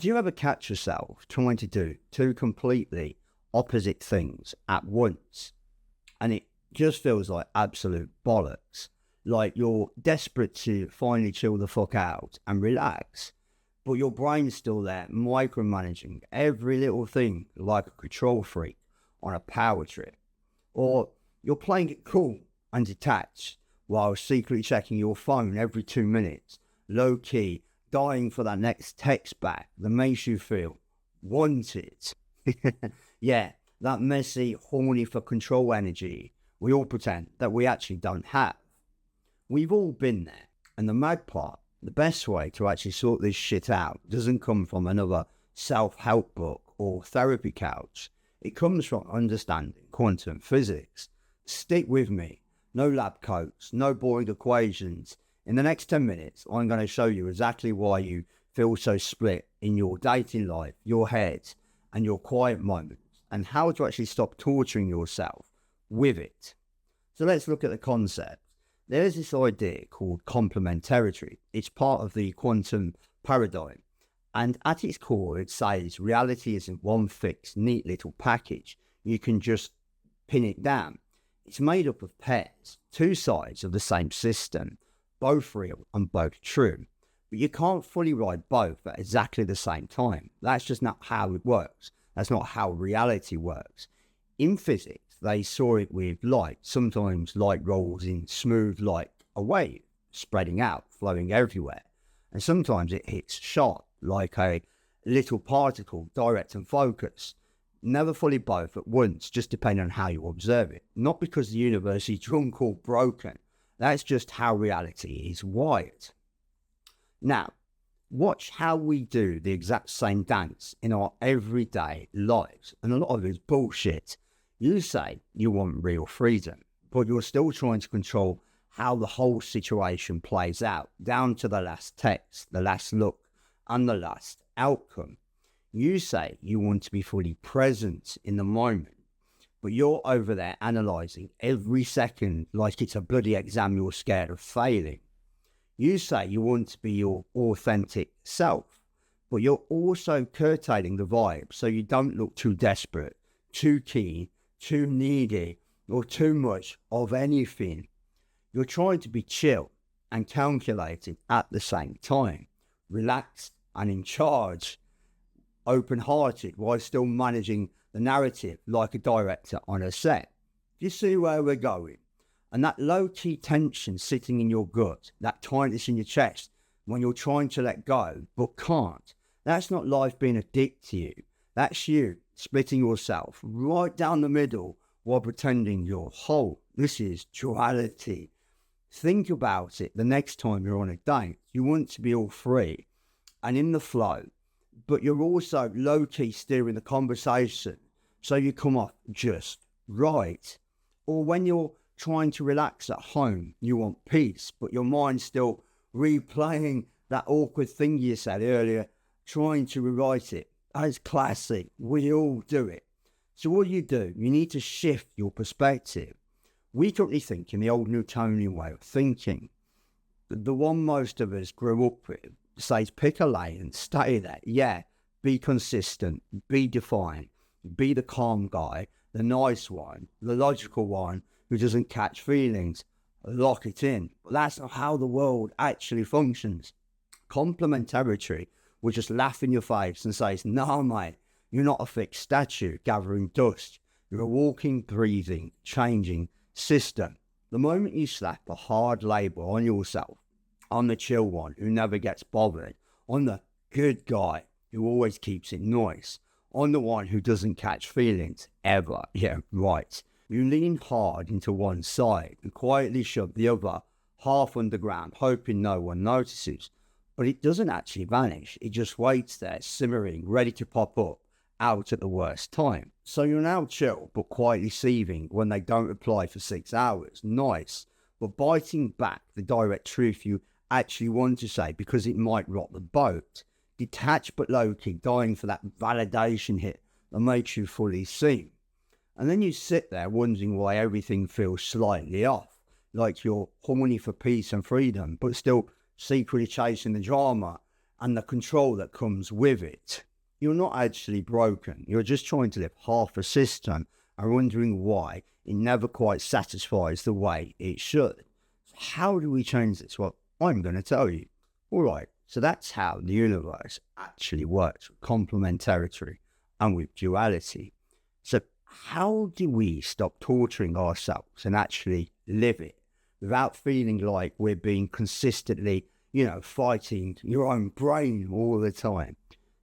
Do you ever catch yourself trying to do two completely opposite things at once? And it just feels like absolute bollocks. Like you're desperate to finally chill the fuck out and relax, but your brain's still there micromanaging every little thing like a control freak on a power trip. Or you're playing it cool and detached while secretly checking your phone every 2 minutes, low key, dying for that next text back that makes you feel wanted. Yeah, that messy, horny for control energy we all pretend that we actually don't have. We've all been there. And the mad part, the best way to actually sort this shit out doesn't come from another self-help book or therapy couch. It comes from understanding quantum physics. Stick with me. No lab coats, no boring equations. In the next 10 minutes, I'm going to show you exactly why you feel so split in your dating life, your head, and your quiet moments, and how to actually stop torturing yourself with it. So let's look at the concept. There's this idea called complementarity. It's part of the quantum paradigm. And at its core, it says reality isn't one fixed, neat little package. You can just pin it down. It's made up of pairs, two sides of the same system, both real and both true. But you can't fully ride both at exactly the same time. That's just not how it works. That's not how reality works. In physics, they saw it with light. Sometimes light rolls in smooth like a wave, spreading out, flowing everywhere. And sometimes it hits sharp, like a little particle, direct and focused. Never fully both at once, just depending on how you observe it. Not because the universe is drunk or broken. That's just how reality is wired. Now, watch how we do the exact same dance in our everyday lives. And a lot of it is bullshit. You say you want real freedom, but you're still trying to control how the whole situation plays out, down to the last text, the last look, and the last outcome. You say you want to be fully present in the moment, but you're over there analysing every second like it's a bloody exam you're scared of failing. You say you want to be your authentic self, but you're also curtailing the vibe so you don't look too desperate, too keen, too needy, or too much of anything. You're trying to be chill and calculated at the same time, relaxed and in charge, open-hearted while still managing the narrative like a director on a set. You see where we're going? And that low-key tension sitting in your gut, that tightness in your chest when you're trying to let go but can't, that's not life being a dick to you. That's you splitting yourself right down the middle while pretending you're whole. This is duality. Think about it the next time you're on a date. You want to be all free and in the flow, but you're also low-key steering the conversation so you come off just right. Or when you're trying to relax at home, you want peace, but your mind's still replaying that awkward thing you said earlier, trying to rewrite it. That's classic. We all do it. So what do? You need to shift your perspective. We currently think in the old Newtonian way of thinking. The one most of us grew up with says pick a lane and stay there. Yeah, be consistent, be defined, be the calm guy, the nice one, the logical one who doesn't catch feelings. Lock it in. But that's not how the world actually functions. Complementarity will just laugh in your face and says, no, mate, you're not a fixed statue gathering dust. You're a walking, breathing, changing system. The moment you slap a hard label on yourself, on the chill one who never gets bothered, on the good guy who always keeps it nice, on the one who doesn't catch feelings ever, yeah, right. You lean hard into one side and quietly shove the other half underground, hoping no one notices. But it doesn't actually vanish. It just waits there, simmering, ready to pop up out at the worst time. So you're now chill, but quietly seething when they don't reply for 6 hours. Nice. But biting back the direct truth you actually want to say because it might rock the boat. Detached but low-key, dying for that validation hit that makes you fully seen. And then you sit there wondering why everything feels slightly off, like you're horny for peace and freedom, but still secretly chasing the drama and the control that comes with it, you're not actually broken. You're just trying to live half a system and wondering why it never quite satisfies the way it should. So how do we change this? Well, I'm going to tell you. All right, so that's how the universe actually works with complementarity and with duality. So how do we stop torturing ourselves and actually live it without feeling like we're being consistently, fighting your own brain all the time?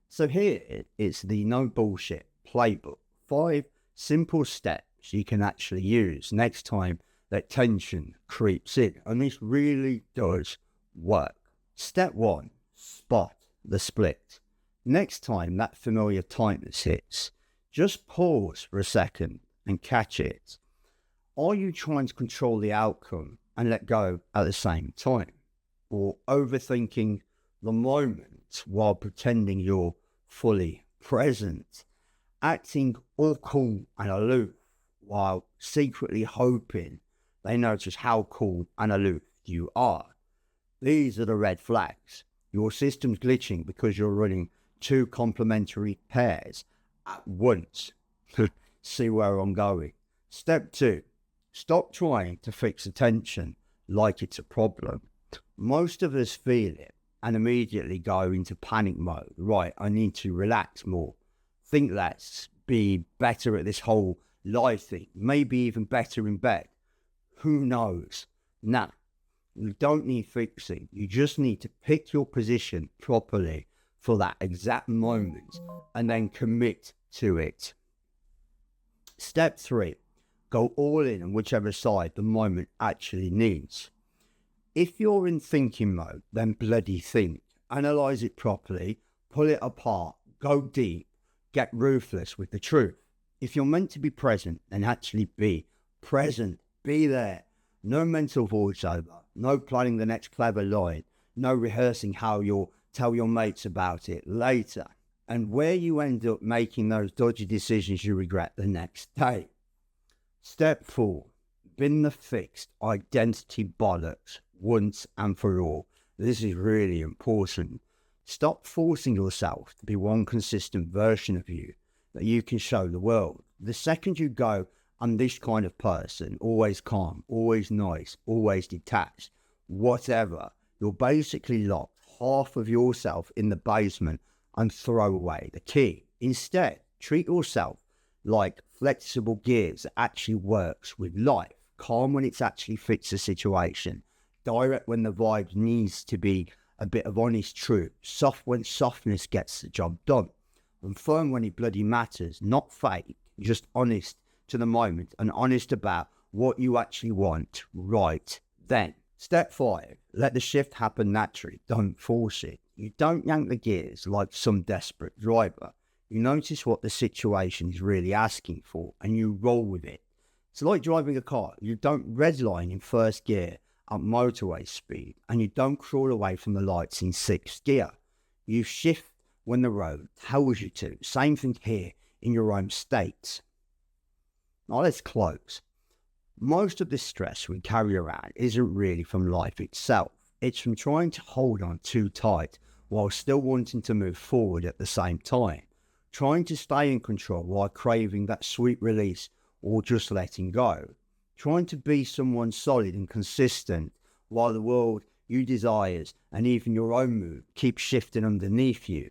So here it's the no bullshit playbook. 5 simple steps you can actually use next time that tension creeps in. And this really does work. Step 1, spot the split. Next time that familiar tightness hits, just pause for a second and catch it. Are you trying to control the outcome and let go at the same time? Or overthinking the moment while pretending you're fully present? Acting all cool and aloof while secretly hoping they notice how cool and aloof you are? These are the red flags. Your system's glitching because you're running 2 complementary pairs at once. See where I'm going. Step 2, stop trying to fix the tension like it's a problem. Most of us feel it and immediately go into panic mode. Right, I need to relax more, think less, be better at this whole life thing, maybe even better in bed. Who knows? Nah, you don't need fixing. You just need to pick your position properly for that exact moment and then commit to it. Step 3, go all in on whichever side the moment actually needs. If you're in thinking mode, then bloody think. Analyze it properly, pull it apart, go deep, get ruthless with the truth. If you're meant to be present, then actually be present, be there. No mental voiceover, no planning the next clever line, no rehearsing how you'll tell your mates about it later. And where you end up making those dodgy decisions you regret the next day. Step 4, bin the fixed identity bollocks once and for all. This is really important. Stop forcing yourself to be one consistent version of you that you can show the world. The second you go, I'm this kind of person, always calm, always nice, always detached, whatever, you're basically locked half of yourself in the basement and throw away the key. Instead, treat yourself like flexible gears that actually works with life. Calm when it's actually fits the situation. Direct when the vibe needs to be a bit of honest truth. Soft when softness gets the job done. And firm when it bloody matters. Not fake, just honest to the moment and honest about what you actually want right then. Step 5, let the shift happen naturally. Don't force it. You don't yank the gears like some desperate driver. You notice what the situation is really asking for and you roll with it. It's like driving a car. You don't redline in first gear at motorway speed and you don't crawl away from the lights in 6th gear. You shift when the road tells you to. Same thing here in your own state. Now let's close. Most of the stress we carry around isn't really from life itself. It's from trying to hold on too tight while still wanting to move forward at the same time. Trying to stay in control while craving that sweet release or just letting go. Trying to be someone solid and consistent while the world you desires and even your own mood keep shifting underneath you.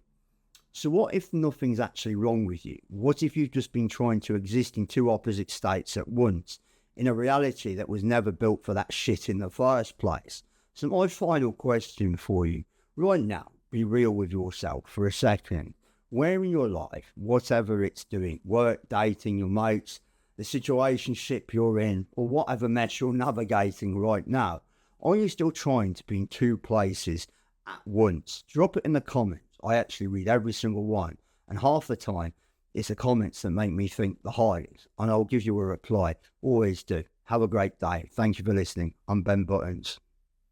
So what if nothing's actually wrong with you? What if you've just been trying to exist in 2 opposite states at once, in a reality that was never built for that shit in the first place? So my final question for you, right now, be real with yourself for a second. Where in your life, whatever it's doing, work, dating, your mates, the situationship you're in, or whatever mess you're navigating right now, are you still trying to be in 2 places at once? Drop it in the comments. I actually read every single one, and half the time it's the comments that make me think the hardest, and I'll give you a reply. Always do. Have a great day. Thank you for listening. I'm Ben Buttons.